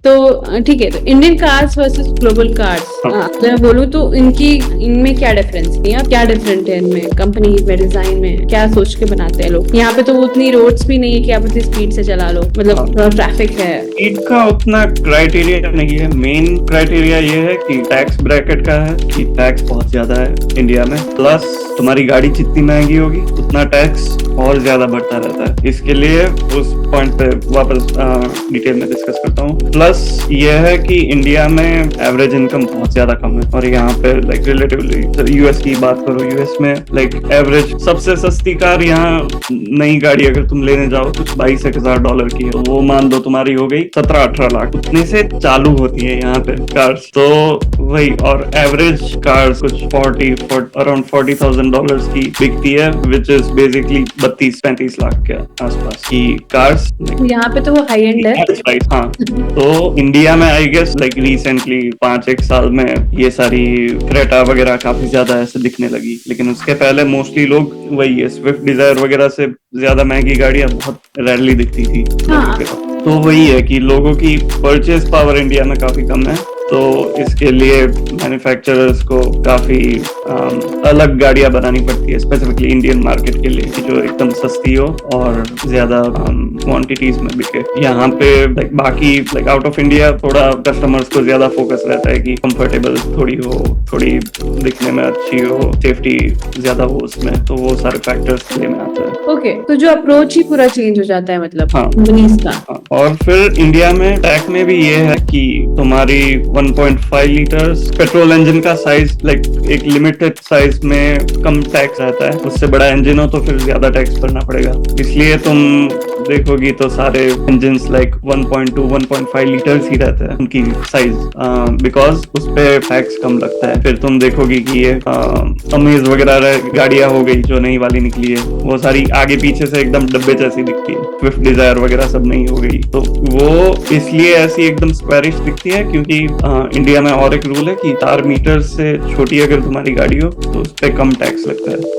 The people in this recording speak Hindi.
तो ठीक है, तो Indian cars versus global cars, अगर मैं बोलूँ तो इनमें क्या डिफरेंस है, क्या डिफरेंट है इनमें, कंपनी में, डिजाइन में, क्या सोच के बनाते हैं लोग? यहाँ पे तो उतनी रोड्स भी नहीं है कि आप उतनी स्पीड से चला लो, मतलब थोड़ा ट्रैफिक है। स्पीड का उतना क्राइटेरिया नहीं है, मेन क्राइटेरिया ये है कि टैक्स ब्रैकेट का है, कि टैक्स बहुत ज्यादा है इंडिया में, प्लस तुम्हारी गाड़ी जितनी महंगी होगी उतना टैक्स और ज्यादा बढ़ता रहता है। इसके लिए उस पॉइंट पे वापस डिटेल में डिस्कस करता हूँ। प्लस ये है कि इंडिया में एवरेज इनकम बहुत ज्यादा कम है, और यहाँ पे लाइक रिलेटिवली यूएस की बात करो, यूएस में लाइक एवरेज सबसे सस्ती कार यहाँ, नई गाड़ी अगर तुम लेने जाओ कुछ $22,000 की है, तो वो मान दो तुम्हारी हो गई 17-18 लाख, उतने से चालू होती है यहाँ पे कार्स। तो वही, और एवरेज कार्स कुछ अराउंड $40,000 की बिकती है, विच इज बेसिकली 32-35 लाख के आसपास की कार्स। यहाँ पे तो वो हाई एंड है। हाँ, तो इंडिया में आई गेस लाइक रिसेंटली 5-1 साल में ये सारी क्रेटा वगैरह काफी ज्यादा ऐसे दिखने लगी, लेकिन उसके पहले मोस्टली लोग वही है, स्विफ्ट डिजायर वगैरह से ज्यादा महंगी गाड़ियां बहुत रेयरली दिखती थी। तो वही है कि लोगों की परचेज पावर इंडिया में काफी कम है, तो इसके लिए मैन्युफैक्चरर्स को काफी अलग गाड़ियां बनानी पड़ती है, स्पेसिफिकली इंडियन मार्केट के लिए, जो एकदम सस्ती हो और ज्यादा क्वांटिटीज में बिके। यहाँ पे लाइक बाकी लाइक आउट ऑफ इंडिया थोड़ा कस्टमर्स को ज्यादा फोकस रहता है कि कंफर्टेबल थोड़ी हो, थोड़ी दिखने में अच्छी हो, सेफ्टी ज्यादा हो उसमें, तो वो सारे फैक्टर्स प्ले में आता है। ओके, तो जो अप्रोच ही पूरा चेंज हो जाता है, मतलब कंपनीज का। और फिर इंडिया में टैक्स में भी ये है कि तुम्हारी 1.5 लीटर्स पेट्रोल इंजन का साइज लाइक एक लिमिटेड साइज में कम टैक्स रहता है, उससे बड़ा इंजन हो तो फिर ज्यादा टैक्स भरना पड़ेगा। इसलिए तुम देखोगी तो सारे इंजन्स लाइक 1.2-1.5 लीटर्स ही रहते हैं उनकी साइज, बिकॉज उस पे टैक्स कम लगता है। फिर तुम देखोगी कि ये अमेज वगैरह गाड़ियां हो गई जो नई वाली निकली है, वो सारी आगे पीछे से एकदम डब्बे जैसी दिखती है, स्विफ्ट डिजायर वगैरह सब नहीं हो गई, तो वो इसलिए ऐसी एकदम स्क्वायरिश दिखती है क्योंकि इंडिया में और एक रूल है कि 4 मीटर से छोटी अगर तुम्हारी गाड़ी हो तो उस पर कम टैक्स लगता है।